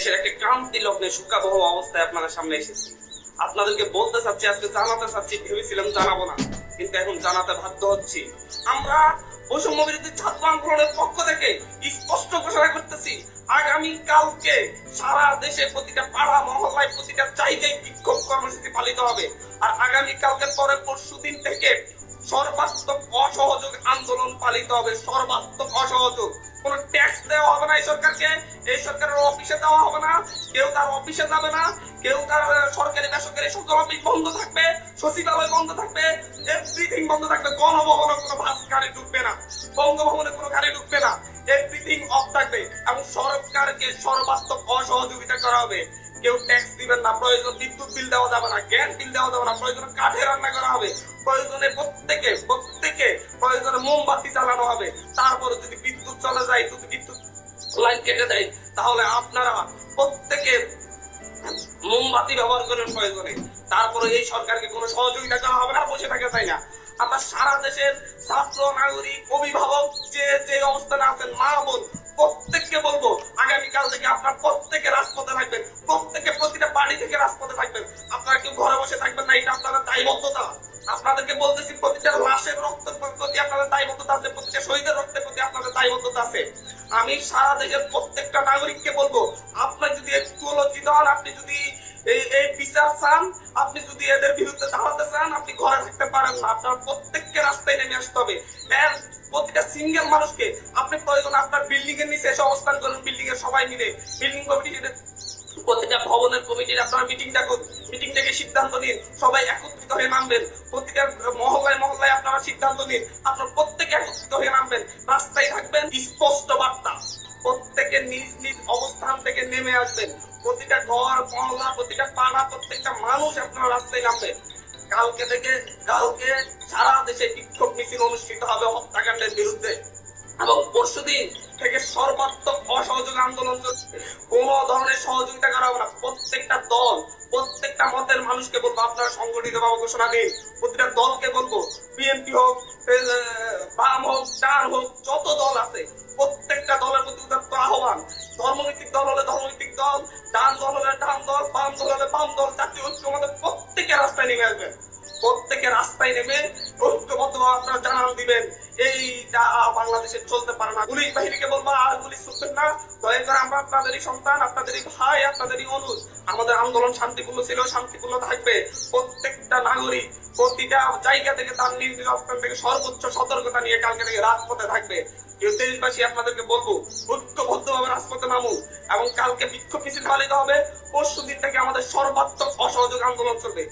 দেশের একটা ক্রান্তি লগ্নে শোকাবহ অবস্থায় আপনাদের সামনে এসেছি। আপনাদেরকে বলতে চাচ্ছি, আজকে জানাতে চাচ্ছি, ভেবেছিলাম জানাবো না, কিন্তু এখন জানাতে বাধ্য হচ্ছি। আমরা বৈষম্য বিরোধী ছাত্র আন্দোলনের পক্ষ থেকে স্পষ্ট ঘোষণা করতেছি, আগামী কালকে সারা দেশে প্রতিটা পাড়া মহল্লায় প্রতিটা জায়গায় বিক্ষোভ কর্মসূচি পালিত হবে। আর আগামী কালকের পরে পরশু দিন থেকে সর্বাত্মক অসহযোগ আন্দোলন পালিত হবে। সর্বাত্মক অসহযোগ, কোন ট্যাক্স দেওয়া হবে না এই সরকারকে, এই সরকারের অফিসে দেওয়া হবে না, কেউ তার অফিসে যাবে না, কেউ তার সরকারি বেসরকারি সকল অফিস বন্ধ থাকবে, সচিবালয় বন্ধ থাকবে, এভরিথিং বন্ধ থাকবে। গণভবনে কোনো বাস গাড়ি ঢুকবে না, বঙ্গভবনে কোনো গাড়ি ঢুকবে না, এভরিথিং অফ থাকবে। এবং সরকারকে সর্বাত্মক অসহযোগিতা করা হবে। কেউ ট্যাক্স দিবেন না, প্রয়োজন বিদ্যুৎ বিল দেওয়া যাবে না, গ্যাস বিল দেওয়া যাবে না, প্রয়োজনে কাঠে রান্না করা হবে, প্রয়োজনে প্রত্যেকে প্রয়োজনে মোমবাতি চালানো হবে। তারপরে যদি বিদ্যুৎ চলে যায়, যদি বিদ্যুৎ লাইন কেটে দেয়, তাহলে আপনারা প্রত্যেকে মোমবাতি ব্যবহার করেন প্রয়োজনে। তারপরে এই সরকারকে কোনো সহযোগিতা করা হবে না, বসে থাকে তাই না। আমরা সারা দেশের ছাত্র নাগরিক অভিভাবক যে যে অবস্থানে আছেন, মা বোন প্রত্যেককে বলবো, আগামীকাল থেকে আপনার প্রত্যেকে রাজপথে থাকবেন, প্রত্যেকে প্রতিটা বাড়ি থেকে রাজপথে থাকবেন। আপনারা কেউ ঘরে বসে থাকবেন না, এটা আপনাদের দায়বদ্ধতা। আপনাদেরকে বলতেছি, প্রতিটা লাশের রক্তের প্রতি আপনাদের দায়বদ্ধতা আছে, প্রতিটা শহীদের রক্তের প্রতি আপনাদের দায়বদ্ধতা আছে। আমি সারা দেশের প্রত্যেকটা নাগরিককে বলবো, আপনার যদি একটু লজ্জিত হন, আপনি যদি এই বিচার চান, আপনি যদি এদের বিরুদ্ধে দাঁড়াতে চান, আপনি ঘরে থাকতে পারেন না। আপনার প্রত্যেককে রাস্তায় নেমে আসতে হবে। এর প্রতিটা সিঙ্গেল মানুষকে আপনি প্রয়োজন আপনার বিল্ডিং এর নিচে এসে অবস্থান করেন, বিল্ডিং এর সবাই মিলে, বিল্ডিং কমিটি, প্রতিটা ভবনের কমিটির আপনারা মিটিং থেকে সিদ্ধান্ত নিন, সবাই একত্রিত হয়ে নামবেন। প্রতিটা মহল্লায় আপনারা সিদ্ধান্ত নিন, আপনারা প্রত্যেকে একত্রিত হয়ে নামবেন, রাস্তায় থাকবেন। স্পষ্ট বার্তা, প্রত্যেকে নিজ নিজ অবস্থান থেকে নেমে আসবেন। প্রতিটা ঘর মহল্লা, প্রতিটা পাড়া, প্রত্যেকটা মানুষ আপনারা রাস্তায় নামবেন। কালকে সারা দেশে বিক্ষোভ মিছিল অনুষ্ঠিত হবে হত্যাকাণ্ডের বিরুদ্ধে। এবং পরশুদিন থেকে সর্বাত্মক অসহযোগ আন্দোলন চলছে। কোন ধরনের সহযোগিতা করা হবে না। প্রত্যেকটা দল, প্রত্যেকটা মতের মানুষকে বলবো, আপনারা সংগঠিত ভাবে ঘোষণা দিন। প্রতিটা দলকে বলবো, বিএনপি হোক, বাম হোক, ডান হোক, যত দল আছে প্রত্যেকটা দলের প্রতি উদাত্ত আহ্বান। ধর্মভিত্তিক দল হলে ধর্মভিত্তিক দল, ডান দল হলে ডান দল, বাম দল হলে বাম দল, জাতীয় ঐক্য আমাদের প্রত্যেকে রাস্তায় নেমে আসবেন। প্রত্যেকে রাস্তায় নেমে ঐক্যবদ্ধভাবে আপনারা জানান দিবেন, এইটা বাংলাদেশে চলতে পারে না। পুলিশ বাহিনীকে বলবো, আর পুলিশ ছুটবেন না, দয়া করে আমরা আপনাদেরই সন্তান, আপনাদেরই ভাই, আপনাদেরই অনুজ। আমাদের আন্দোলন শান্তিপূর্ণ ছিল, শান্তিপূর্ণ থাকবে। প্রত্যেকটা নাগরিক প্রতিটা জায়গা থেকে তার নিজ নিজ অবস্থান থেকে সর্বোচ্চ সতর্কতা নিয়ে কালকে থেকে রাজপথে থাকবে। দেশবাসী আপনাদেরকে বলবো, ঐক্যবদ্ধভাবে রাজপথে নামুন। এবং কালকে বিক্ষোভ মিছিল পালিত হবে। পরশু দিন থেকে আমাদের সর্বাত্মক অসহযোগ আন্দোলন চলবে।